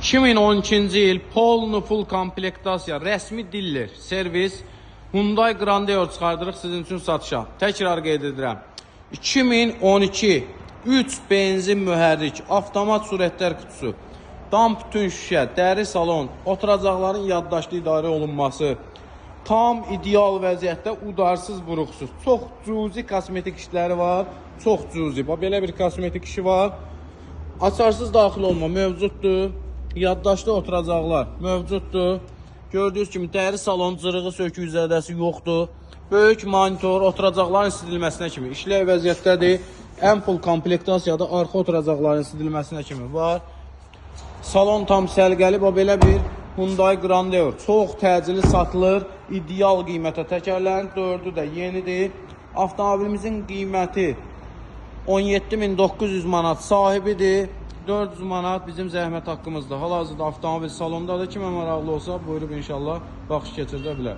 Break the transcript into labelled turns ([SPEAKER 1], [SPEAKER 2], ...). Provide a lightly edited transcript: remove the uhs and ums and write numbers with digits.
[SPEAKER 1] 2012-ci il polnu full komplektasiya, rəsmi dillər, servis, Hyundai Grandeur çıxardırıq sizin üçün satışa. Təkrar qeyd edirəm. 2012 3 benzin mühərrik, avtomat sürətlər kutusu, dam bütün şüşə, dəri salon, oturacaqların yaddaşlı idarə olunması, tam ideal vəziyyətdə, udarsız, buruqsuz. Çox cüzi kosmetik işləri var, çox cüzi. Belə bir kosmetik işi var. Açarsız daxil olma mövcuddur. Yaddaşlı oturacaqlar mövcuddur. Gördüyünüz kimi dəri salon, cırığı, sökük zədəsi yoxdur. Böyük monitor, oturacaqların isidilməsinə kimi işləv vəziyyətdədir. Ən full komplektasiyadə arxa oturacaqların isidilməsinə kimi var. Salon tam səlqəli, belə bir Hyundai Grandeur. Çox təcili satılır, ideal qiymətə. Təkərlərin 4-ü də yenidir. Avtomobilimizin qiyməti 17.900 manat sahibidir. 400 manat bizim zəhmət haqqımızdır. Hal-hazırda avtomobil salondadır. Kimə maraqlı olsa buyurub inşallah baxış keçirdə bilər.